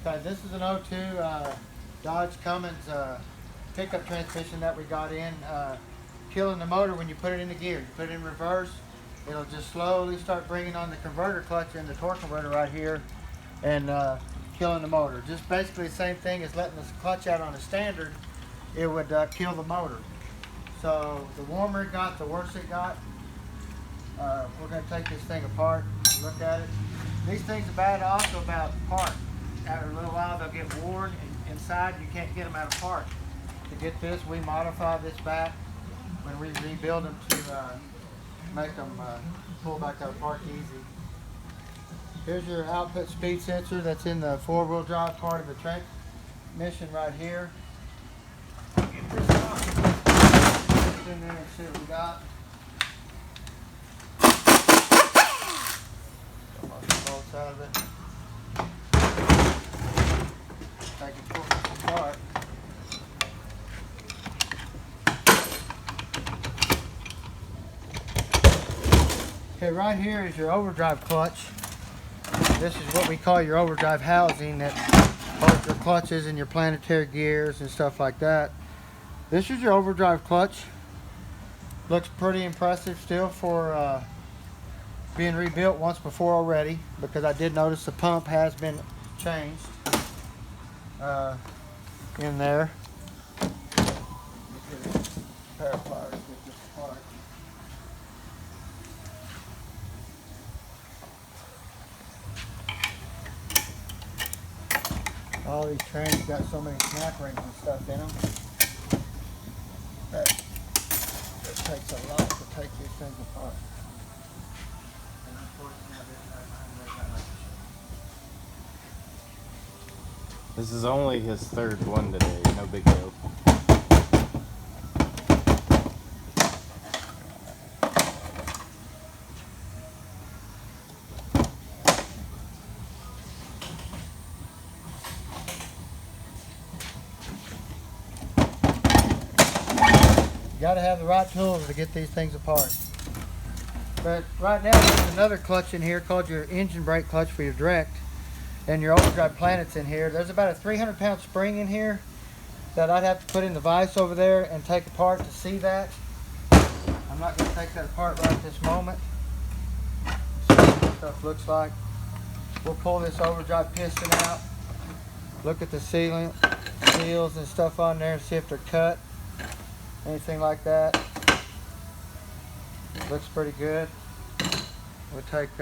Okay, this is an '02 Dodge Cummins pickup transmission that we got in. Killing the motor when you put it in the gear. You put it in reverse, it'll just slowly start bringing on the converter clutch and the torque converter right here and killing the motor. Just basically the same thing as letting the clutch out on a standard, it would kill the motor. So the warmer it got, the worse it got. We're going to take this thing apart, look at it. These things are bad also about part. After a little while they'll get worn inside, you can't get them out of part. To get this, we modify this back when we rebuild them to make them pull back out of park easy. Here's your output speed sensor that's in the four-wheel drive part of the transmission right here. Get this off. Put it in there and see what we got. Bolts out of it. Take it, pull this apart. Okay, right here is your overdrive clutch. This is what we call your overdrive housing that holds your clutches and your planetary gears and stuff like that. This is your overdrive clutch. Looks pretty impressive still for being rebuilt once before already, because I did notice the pump has been changed in there. Pair of pliers to get this apart. All these trains got so many snap rings and stuff in them that it takes a lot to take these things apart. This is only his third one today, no big deal. You got to have the right tools to get these things apart. But right now there's another clutch in here called your engine brake clutch for your direct, and your overdrive planets in here. There's about a 300-pound spring in here that I'd have to put in the vise over there and take apart to see that. I'm not going to take that apart right this moment. See what this stuff looks like. We'll pull this overdrive piston out, look at the seals and stuff on there, see if they're cut, anything like that. Looks pretty good. We'll take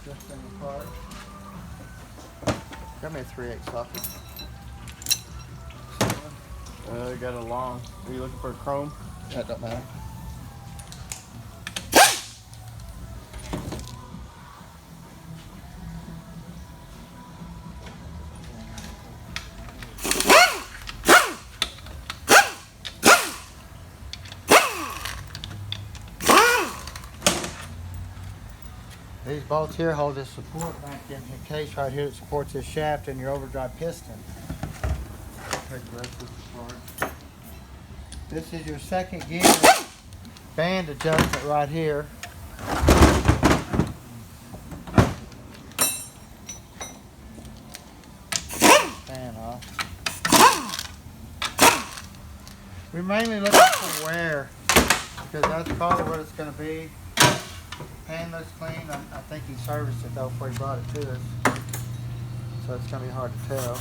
this thing apart. Got me a 3/8 socket. Got a long. Are you looking for a chrome? That don't matter. These bolts here hold this support back in the case right here that supports this shaft and your overdrive piston. Take the rest of this apart. This is your second gear band adjustment right here. Fan off. We're mainly looking for wear, because that's probably what it's going to be. Pan looks clean. I think he serviced it though before he brought it to us, so it's going to be hard to tell.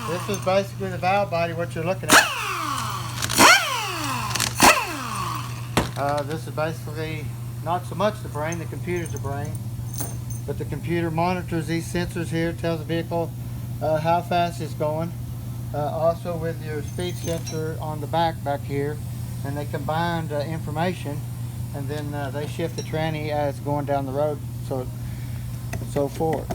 This is basically the valve body, what you're looking at. This is basically not so much the brain, the computer's the brain. But the computer monitors these sensors here, tells the vehicle how fast it's going. Also with your speed sensor on the back here. And they combine information, and then they shift the tranny as it's going down the road, so forth.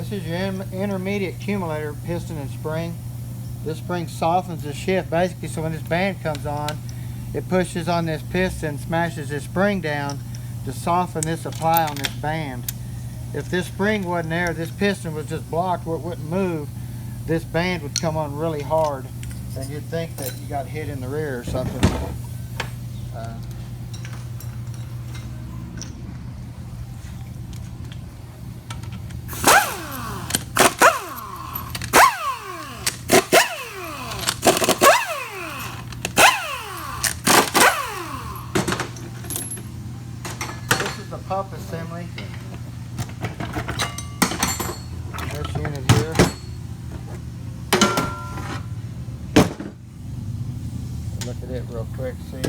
This is your intermediate accumulator piston and spring. This spring softens the shift basically, so when this band comes on, it pushes on this piston, smashes this spring down to soften this apply on this band. If this spring wasn't there, this piston was just blocked where it wouldn't move, this band would come on really hard and you'd think that you got hit in the rear or something. This is the pump assembly. This unit here. Look at it real quick, see?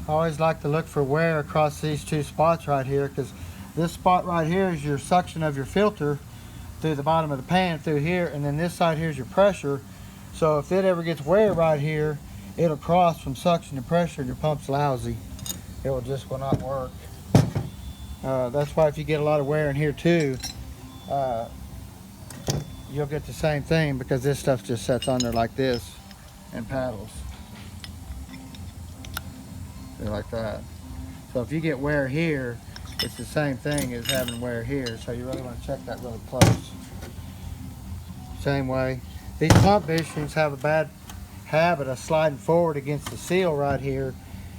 I always like to look for wear across these two spots right here, because this spot right here is your suction of your filter through the bottom of the pan through here, and then this side here is your pressure. So if it ever gets wear right here, it'll cross from suction to pressure and your pump's lousy. It will not work. That's why if you get a lot of wear in here too, you'll get the same thing, because this stuff just sets on there like this and paddles. See, like that. So if you get wear here, it's the same thing as having wear here, so you really want to check that really close. Same way. These pump bushings have a bad habit of sliding forward against the seal right here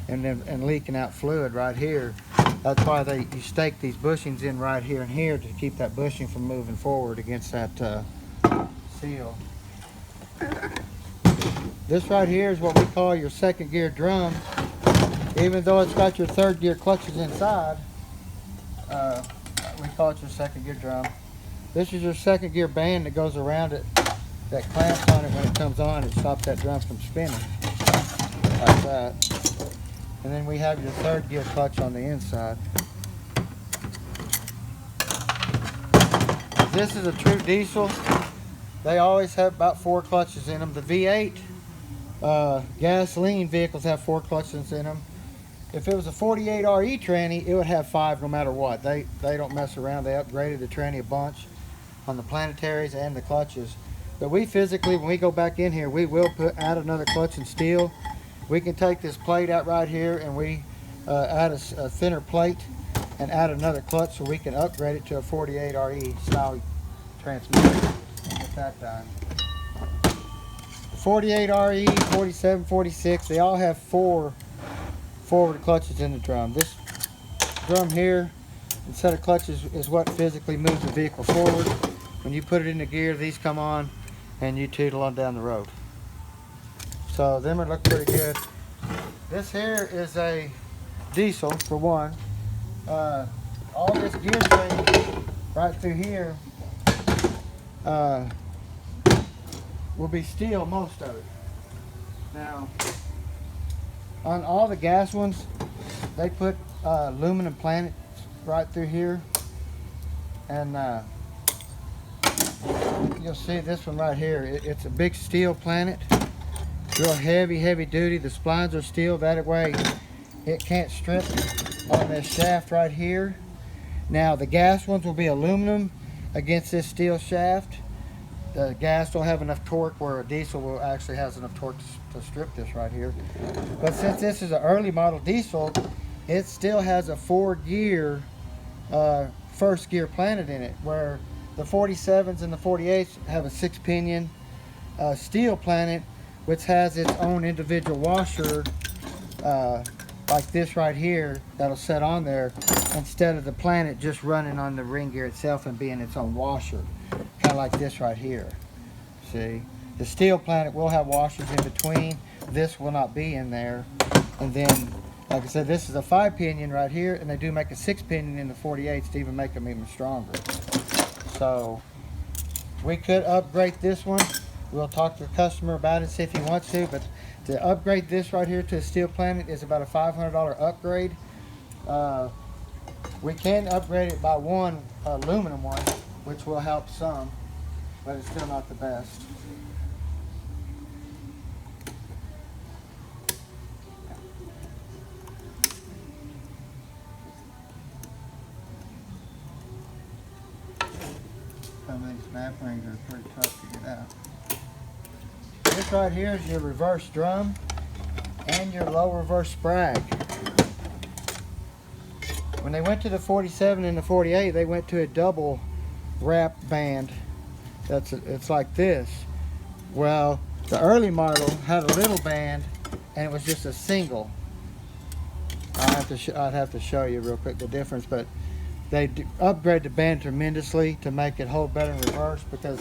and leaking out fluid right here. That's why you stake these bushings in right here and here to keep that bushing from moving forward against that seal. This right here is what we call your second gear drum. Even though it's got your third gear clutches inside, we call it your second gear drum. This is your second gear band that goes around it, that clamps on it when it comes on. It stops that drum from spinning like that. And then we have your third gear clutch on the inside. This is a true diesel. They always have about 4 clutches in them. The V8 gasoline vehicles have 4 clutches in them. If it was a 48 RE tranny, it would have 5 no matter what. They don't mess around. They upgraded the tranny a bunch on the Planetaries and the clutches. But we physically, when we go back in here, we will add another clutch and steel. We can take this plate out right here and we add a thinner plate and add another clutch, so we can upgrade it to a 48 RE style transmission and get that done. The 48 RE, 47, 46, they all have 4 forward clutches in the drum. This drum here, instead of clutches, is what physically moves the vehicle forward. When you put it in the gear, these come on and you tootle on down the road. So them are looking pretty good. This here is a diesel for one. All this gear train right through here will be steel, most of it. Now, on all the gas ones, they put aluminum planets right through here, and you'll see this one right here. It's a big steel planet, real heavy duty. The splines are steel, that way it can't strip on this shaft right here. Now the gas ones will be aluminum against this steel shaft. The gas don't have enough torque where a diesel will actually has enough torque to strip this right here. But since this is an early model diesel, it still has a 4-gear first gear planet in it, where the 47s and the 48s have a 6-pinion steel planet, which has its own individual washer like this right here that'll set on there, instead of the planet just running on the ring gear itself and being its own washer, kind of like this right here. See, the steel planet will have washers in between. This will not be in there. And then, like I said, this is a 5-pinion right here, and they do make a 6-pinion in the 48s to even make them even stronger. So we could upgrade this one. We'll talk to the customer about it, see if he wants to, but to upgrade this right here to a steel planet is about a $500 upgrade. We can upgrade it by one aluminum one, which will help some, but it's still not the best. Some of these snap rings are pretty tough to get out. This right here is your reverse drum and your low reverse sprag. When they went to the 47 and the 48, they went to a double wrap band. It's like this. Well, the early model had a little band and it was just a single. I'd have to show you real quick the difference, but they upgrade the band tremendously to make it hold better in reverse, because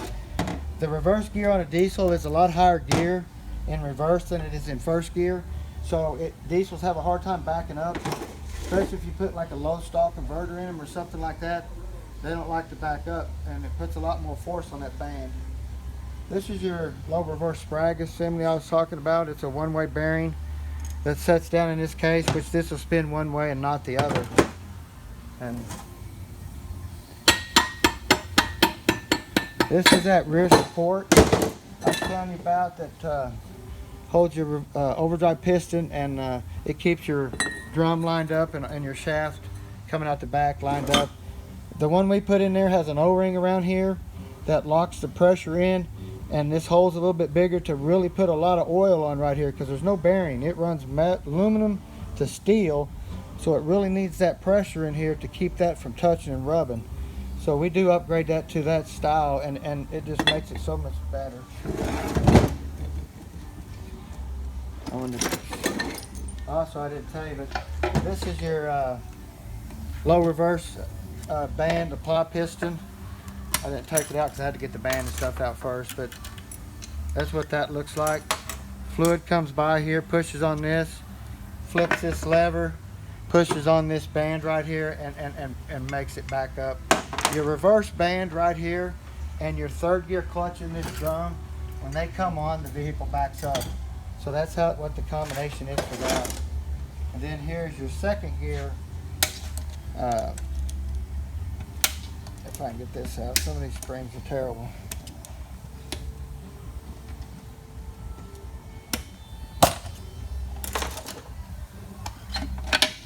the reverse gear on a diesel is a lot higher gear in reverse than it is in first gear. So diesels have a hard time backing up, especially if you put like a low stall converter in them or something like that. They don't like to back up, and it puts a lot more force on that band. This is your low reverse sprag assembly I was talking about. It's a one-way bearing that sets down in this case, which this will spin one way and not the other. And this is that rear support I was telling you about that holds your overdrive piston, and it keeps your drum lined up and your shaft coming out the back lined up. The one we put in there has an O-ring around here that locks the pressure in, and this hole's a little bit bigger to really put a lot of oil on right here, because there's no bearing. It runs aluminum to steel, so it really needs that pressure in here to keep that from touching and rubbing. So we do upgrade that to that style, and it just makes it so much better. Also, I didn't tell you, but this is your low reverse band apply piston. I didn't take it out because I had to get the band and stuff out first, but that's what that looks like. Fluid comes by here, pushes on this, flips this lever, pushes on this band right here, and makes it back up. Your reverse band right here and your third gear clutch in this drum, when they come on, the vehicle backs up. So that's what the combination is for that. And then here's your second gear. If I can get this out, some of these springs are terrible.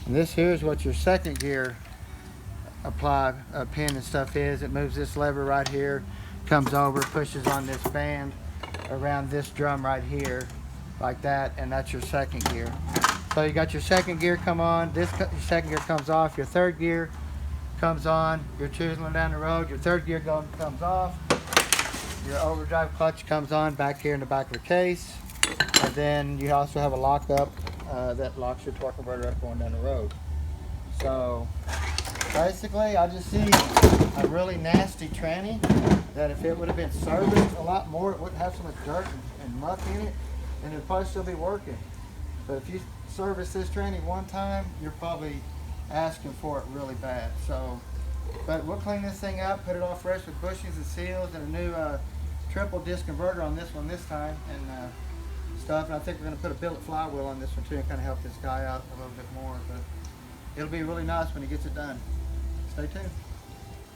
And this here is what your second gear apply pin and stuff is. It moves this lever right here, comes over, pushes on this band around this drum right here, like that, and that's your second gear. So you got your second gear come on, your second gear comes off, your third gear comes on, you're choosing down the road, your third gear comes off, your overdrive clutch comes on back here in the back of the case, and then you also have a lockup that locks your torque converter up going down the road. So basically, I just see a really nasty tranny that if it would have been serviced a lot more, it wouldn't have so much dirt and muck in it, and it'd probably still be working. But if you service this tranny one time, you're probably asking for it really bad. So, but we'll clean this thing up, put it all fresh with bushings and seals, and a new triple disc converter on this one this time, and stuff. And I think we're going to put a billet flywheel on this one too, and kind of help this guy out a little bit more. But it'll be really nice when he gets it done. Stay tuned.